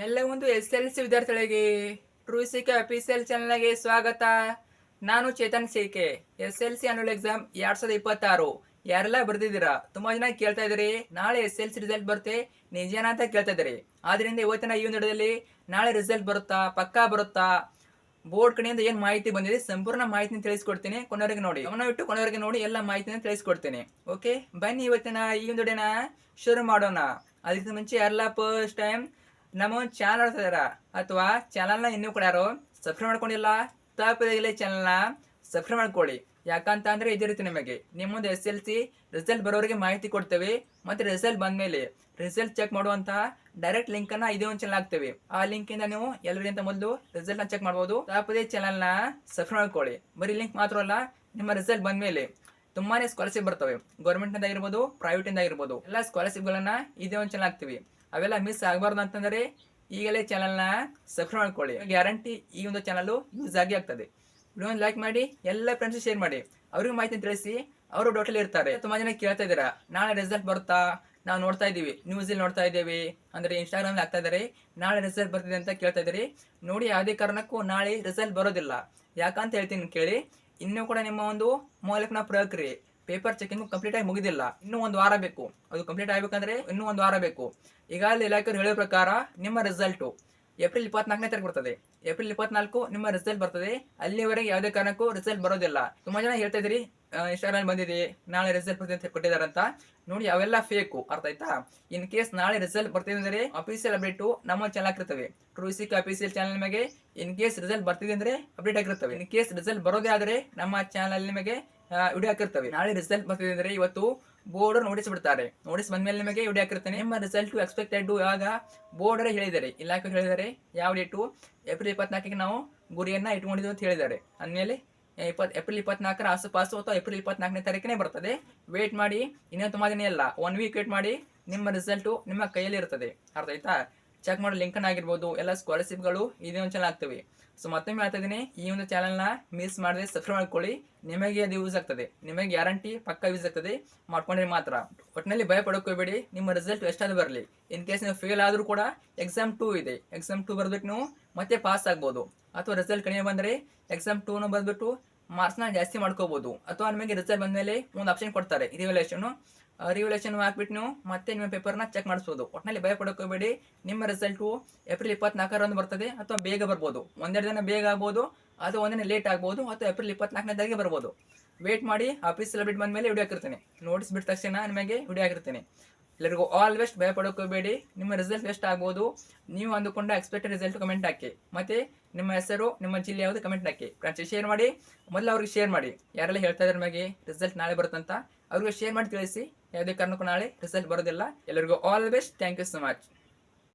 ಎಲ್ಲ ಒಂದು SLC ವಿದ್ಯಾರ್ಥಿಗಳಿಗೆ ಟ್ರೂ ಸಿಕೆ ಅಫಿಷಿಯಲ್ ಚಾನಲ್ಗೆ ಸ್ವಾಗತ. ನಾನು Chetan C K. SLC annual exam 2026 ಯಾರೆಲ್ಲ ಬರ್ದಿದ್ದೀರಾ? ತುಂಬಾ ಜನ ಕೇಳ್ತಾ ಇದ್ದೀರಿ, ನಾಳೆ SLC ರಿಸಲ್ಟ್ ಬರುತ್ತೆ ನಿಜಾನ ಅಂತ ಕೇಳ್ತಾ ಇದ್ದೀರಿ. ಆದ್ರಿಂದ ಇವತ್ತಿನ ಈ ಒಂದು ವಿಡಿಯೋದಲ್ಲಿ ನಾಳೆ ರಿಸಲ್ಟ್ ಬರುತ್ತಾ, ಪಕ್ಕಾ ಬರುತ್ತಾ, ಬೋರ್ಡ್ ಕಡೆಯಿಂದ ಏನ್ ಮಾಹಿತಿ ಬಂದಿದೆ ಸಂಪೂರ್ಣ ಮಾಹಿತಿನ ತಿಳಿಸ್ಕೊಡ್ತೀನಿ. ಕೊನೆವರೆಗೆ ನೋಡಿ, ಗಮನವಿಟ್ಟು ಕೊನೆವರೆಗೆ ನೋಡಿ, ಎಲ್ಲ ಮಾಹಿತಿನ ತಿಳಿಸ್ಕೊಡ್ತೀನಿ. ಓಕೆ, ಬನ್ನಿ ಇವತ್ತಿನ ಈ ಒಂದು ವಿಡಿಯೋನ ಶುರು ಮಾಡೋಣ. ಅದಕ್ಕಿಂತ ಮುಂಚೆ ಯಾರೆಲ್ಲ ಫಸ್ಟ್ ಟೈಮ್ ನಮ್ಮ ಚಾನಲ್ ನೋಡ್ತಿದಾರ ಅಥವಾ ಚಾನಲ್ನ ಇನ್ನೂ ಕೂಡ ಯಾರು ಸಬ್ಸ್ಕ್ರೈಬ್ ಮಾಡ್ಕೊಂಡಿಲ್ಲ, ತಪ್ಪದೇ ಚಾನಲ್ನ ಸಬ್ಸ್ಕ್ರೈಬ್ ಮಾಡ್ಕೊಳ್ಳಿ. ಯಾಕಂತ ಅಂದ್ರೆ ಇದೇ ರೀತಿ ನಿಮಗೆ ನಿಮ್ಮೊಂದು SLC ರಿಸಲ್ಟ್ ಬರೋರಿಗೆ ಮಾಹಿತಿ ಕೊಡ್ತೇವೆ. ಮತ್ತೆ ರಿಸಲ್ಟ್ ಬಂದ್ಮೇಲೆ ರಿಸಲ್ಟ್ ಚೆಕ್ ಮಾಡುವಂತಹ ಡೈರೆಕ್ಟ್ ಲಿಂಕ್ ಅನ್ನ ಇದೇ ಒಂದು ಚಾನಲ್ ಹಾಕ್ತೇವೆ. ಆ ಲಿಂಕ್ ಇಂದ ನೀವು ಎಲ್ಲರಿಗಿಂತ ಮೊದಲು ರಿಸಲ್ಟ್ ನ ಚೆಕ್ ಮಾಡಬಹುದು. ತಪ್ಪದೇ ಚಾನಲ್ನ ಸಬ್ಸ್ಕ್ರೈಬ್ ಮಾಡ್ಕೊಳ್ಳಿ. ಬರೀ ಲಿಂಕ್ ಮಾತ್ರ ಅಲ್ಲ, ನಿಮ್ಮ ರಿಸಲ್ಟ್ ಬಂದ್ಮೇಲೆ ತುಂಬಾನೇ ಸ್ಕಾಲರ್ಶಿಪ್ ಬರ್ತವೆ. ಗೌರ್ಮೆಂಟ್ ಇಂದ ಆಗಿರ್ಬೋದು, ಪ್ರೈವೇಟ್ ಇಂದ ಆಗಿರ್ಬೋದು, ಎಲ್ಲ ಸ್ಕಾಲರ್ಶಿಪ್ ಗಳನ್ನ ಇದೇ ಒಂದು ಚಾನಲ್ ಹಾಕ್ತಿವಿ. ಅವೆಲ್ಲ ಮಿಸ್ ಆಗಬಾರ್ದು ಅಂತಂದ್ರೆ ಈಗಲೇ ಚಾನಲ್ನ ಸಬ್ಸ್ಕ್ರೈಬ್ ಮಾಡ್ಕೊಳ್ಳಿ. ಗ್ಯಾರಂಟಿ ಈ ಒಂದು ಚಾನಲ್ ಯೂಸ್ ಆಗಿ ಆಗ್ತದೆ. ವಿಡಿಯೋ ಲೈಕ್ ಮಾಡಿ, ಎಲ್ಲ ಫ್ರೆಂಡ್ಸ್ ಶೇರ್ ಮಾಡಿ, ಅವ್ರಿಗೆ ಮಾಹಿತಿ ತಿಳಿಸಿ. ಅವರು ಡೌಟಲ್ಲಿ ಇರ್ತಾರೆ. ತುಂಬಾ ಜನ ಕೇಳ್ತಾ ಇದ್ದೀರಾ, ನಾಳೆ ರಿಸಲ್ಟ್ ಬರುತ್ತಾ? ನಾವು ನೋಡ್ತಾ ಇದೀವಿ, ನ್ಯೂಸ್ ಅಲ್ಲಿ ನೋಡ್ತಾ ಇದ್ದೇವೆ, ಅಂದ್ರೆ ಇನ್ಸ್ಟಾಗ್ರಾಮ್ ಆಗ್ತಾ ಇದಾರೆ, ನಾಳೆ ರಿಸಲ್ಟ್ ಬರ್ತಿದೆ ಅಂತ ಕೇಳ್ತಾ ಇದ್ದೀರಿ. ನೋಡಿ, ಯಾವುದೇ ಕಾರಣಕ್ಕೂ ನಾಳೆ ರಿಸಲ್ಟ್ ಬರೋದಿಲ್ಲ. ಯಾಕಂತ ಹೇಳ್ತೀನಿ ಕೇಳಿ. ಇನ್ನೂ ಕೂಡ ನಿಮ್ಮ ಒಂದು ಮೌಲ್ಯಮಾಪನ ಪ್ರಕ್ರಿಯೆ ಪೇಪರ್ ಚೆಕಿಂಗ್ ಕಂಪ್ಲೀಟ್ ಆಗಿ ಮುಗಿದಿಲ್ಲ. ಇನ್ನೂ ಒಂದು ವಾರ ಬೇಕು. ಅದು ಕಂಪ್ಲೀಟ್ ಆಗ್ಬೇಕಂದ್ರೆ ಇನ್ನೂ ಒಂದು ವಾರ ಬೇಕು. ಈಗಾಗಲೇ ಇಲಾಖೆಯವರು ಹೇಳೋ ಪ್ರಕಾರ ನಿಮ್ಮ ರಿಸಲ್ಟು ಏಪ್ರಿಲ್ 24ನೇ ತಾರೀಕು ಬರ್ತದೆ. ಏಪ್ರಿಲ್ 24 ನಿಮ್ಮ ರಿಸಲ್ಟ್ ಬರ್ತದೆ. ಅಲ್ಲಿವರೆಗೆ ಯಾವುದೇ ಕಾರಣಕ್ಕೂ ರಿಸಲ್ಟ್ ಬರೋದಿಲ್ಲ. ತುಂಬಾ ಜನ ಹೇಳ್ತಾ ಇದ್ರಿ, ಇನ್ಸ್ಟಾಗ್ರಾಮ್ ಬಂದಿದೆ, ನಾಳೆ ರಿಸಲ್ಟ್ ಬರ್ತಿದೆ ಅಂತ ಕೊಟ್ಟಿದ್ದಾರೆ ಅಂತ. ನೋಡಿ, ಅವೆಲ್ಲ ಫೇಕು. ಅರ್ಥ ಆಯ್ತಾ? ಇನ್ ಕೇಸ್ ನಾಳೆ ರಿಸಲ್ಟ್ ಬರ್ತಿದೆ ಅಂದ್ರೆ ಅಫಿಷಿಯಲ್ ಅಪ್ಡೇಟ್ ನಮ್ಮ ಚಾನಲ್ ಆಗಿರ್ತವೆ. ಟ್ರೂ ಸಿಕೆ ಅಫಿಷಿಯಲ್ ಚಾನಲ್ ನಿಮಗೆ ಇನ್ ಕೇಸ್ ರಿಸಲ್ಟ್ ಬರ್ತಿದೆ ಅಂದ್ರೆ ಅಪ್ಡೇಟ್ ಆಗಿರ್ತವೆ. ಇನ್ ಕೇಸ್ ರಿಸಲ್ಟ್ ಬರೋದೇ ಆದ್ರೆ ನಮ್ಮ ಚಾನಲ್ ನಿಮಗೆ ವಿಡಿಯೋ ಹಾಕಿರ್ತವೆ. ನಾಳೆ ರಿಸಲ್ಟ್ ಬರ್ತಿದೆ ಅಂದ್ರೆ ಇವತ್ತು ಬೋರ್ಡ್ ನೋಟಿಸ್ ಬಿಡ್ತಾರೆ. ನೋಟಿಸ್ ಬಂದ್ಮೇಲೆ ನಿಮಗೆ ವಿಡಿಯೋ ಹಾಕಿರ್ತೇನೆ. ನಿಮ್ಮ ರಿಸಲ್ಟ್ ಎಕ್ಸ್ಪೆಕ್ಟೆಡ್ ಯಾವಾಗ ಬೋರ್ಡ್ ಹೇಳಿದ್ದಾರೆ, ಇಲಾಖೆ ಹೇಳಿದ್ದಾರೆ. ಯಾವ ಡೇಟು? ಏಪ್ರಿಲ್ 24ಗೆ ನಾವು ಗುರಿಯನ್ನ ಇಟ್ಕೊಂಡಿದ್ದೀವಿ ಅಂತ ಹೇಳಿದ್ದಾರೆ. ಅಂದಮೇಲೆ ಏಪ್ರಿಲ್ 24ರ ಆಸುಪಾಸು ಅಥವಾ ಏಪ್ರಿಲ್ 24ನೇ ತಾರೀಕನೇ ಬರ್ತದೆ. ವೇಟ್ ಮಾಡಿ, ಇನ್ನೂ ತುಂಬಾ ದಿನ ಇಲ್ಲ, 1 ವೀಕ್ ವೇಟ್ ಮಾಡಿ. ನಿಮ್ಮ ರಿಸಲ್ಟು ನಿಮ್ಮ ಕೈಯಲ್ಲಿ ಇರ್ತದೆ. ಅರ್ಥ ಆಯ್ತಾ? ಚೆಕ್ ಮಾಡೋ ಲಿಂಕ್ ಆಗಿರ್ಬೋದು, ಎಲ್ಲ ಸ್ಕಾಲರ್ಶಿಪ್ಗಳು ಇದೇ ಒಂದು ಚಾನಲ್ ಆಗ್ತವೆ. ಸೊ ಮತ್ತೊಮ್ಮೆ ಹೇಳ್ತಾ ಇದ್ದೀನಿ, ಈ ಒಂದು ಚಾನಲ್ನ ಮಿಸ್ ಮಾಡದೆ ಸಬ್ಸ್ಕ್ರೈಬ್ ಮಾಡ್ಕೊಳ್ಳಿ. ನಿಮಗೆ ಅದು ಯೂಸ್ ಆಗ್ತದೆ. ನಿಮಗೆ ಗ್ಯಾರಂಟಿ ಪಕ್ಕ ಯೂಸ್ ಆಗ್ತದೆ. ಮಾಡ್ಕೊಂಡ್ರೆ ಮಾತ್ರ. ಒಟ್ಟಿನಲ್ಲಿ ಭಯ ಪಡೋಕೋಬೇಡಿ. ನಿಮ್ಮ ರಿಸಲ್ಟ್ ಎಷ್ಟಾದ್ರೂ ಬರಲಿ. ಇನ್ ಕೇಸ್ ನೀವು ಫೇಲ್ ಆದ್ರೂ ಕೂಡ ಎಕ್ಸಾಮ್ 2 ಇದೆ. ಎಕ್ಸಾಮ್ 2 ಬರ್ಬಿಟ್ಟು ನೀವು ಮತ್ತೆ ಪಾಸ್ ಆಗ್ಬೋದು. ಅಥವಾ ರಿಸಲ್ಟ್ ಕಡಿಮೆ ಬಂದರೆ ಎಕ್ಸಾಮ್ 2 ಬಂದ್ಬಿಟ್ಟು ಮಾರ್ಕ್ಸ್ನ ಜಾಸ್ತಿ ಮಾಡ್ಕೋಬಹುದು. ಅಥವಾ ನಿಮಗೆ ರಿಸಲ್ಟ್ ಬಂದ್ಮೇಲೆ ಒಂದು ಆಪ್ಷನ್ ಕೊಡ್ತಾರೆ, ರಿವ್ಯಾಲ್ಯೂಯೇಷನ್ ಹಾಕ್ಬಿಟ್ಟು ನೀವು ಮತ್ತೆ ನಿಮ್ಮ ಪೇಪರ್ನ ಚೆಕ್ ಮಾಡಿಸ್ಬೋದು. ಒಟ್ಟಿನಲ್ಲಿ ಭಯ ಪಡೋಕೋಬೇಡಿ. ನಿಮ್ಮ ರಿಸಲ್ಟು ಏಪ್ರಿಲ್ 24ರಂದು ಬರ್ತದೆ, ಅಥವಾ ಬೇಗ ಬರ್ಬೋದು. ಒಂದೆರಡು ದಿನ ಬೇಗ ಆಗ್ಬೋದು, ಅಥವಾ ಒಂದಿನ ಲೇಟ್ ಆಗ್ಬೋದು, ಅಥವಾ ಏಪ್ರಿಲ್ 24ನೇ ತಾರೀಕಿಗೆ ಬರ್ಬೋದು. ವೇಟ್ ಮಾಡಿ. ಆಫೀಸಲ್ಲಿ ಅಪ್ಡೇಟ್ ಬಂದಮೇಲೆ ವಿಡಿಯೋ ಹಾಕಿರ್ತೇನೆ. ನೋಟಿಸ್ ಬಿಟ್ಟ ತಕ್ಷಣ ನಿಮಗೆ ವಿಡಿಯೋ ಹಾಕಿರ್ತೇನೆ. ಎಲ್ಲರಿಗೂ ಆಲ್ ಬೆಸ್ಟ್. ಭಯ ಪಡೋಕೋಬೇಡಿ. ನಿಮ್ಮ ರಿಸಲ್ಟ್ ಎಷ್ಟು ಆಗ್ಬೋದು, ನೀವು ಅಂದುಕೊಂಡ ಎಕ್ಸ್ಪೆಕ್ಟೆಡ್ ರಿಸಲ್ಟ್ ಕಮೆಂಟ್ ಹಾಕಿ. ಮತ್ತೆ ನಿಮ್ಮ ಹೆಸರು, ನಿಮ್ಮ ಜಿಲ್ಲೆ ಯಾವುದು ಕಮೆಂಟ್ ಹಾಕಿ. ಫ್ರೆಂಡ್ಸ್ ಶೇರ್ ಮಾಡಿ. ಮೊದಲು ಅವ್ರಿಗೆ ಶೇರ್ ಮಾಡಿ. ಯಾರೆಲ್ಲ ಹೇಳ್ತಾ ಇದ್ದಾರೆ ನಮಗೆ ರಿಸಲ್ಟ್ ನಾಳೆ ಬರುತ್ತಂತ, ಅವ್ರಿಗೆ ಶೇರ್ ಮಾಡಿ ತಿಳಿಸಿ. ಯಾವುದೇ ಕಾರಣಕ್ಕೂ ನಾಳೆ ರಿಸಲ್ಟ್ ಬರೋದಿಲ್ಲ. ಎಲ್ಲರಿಗೂ all best. Thank you so much.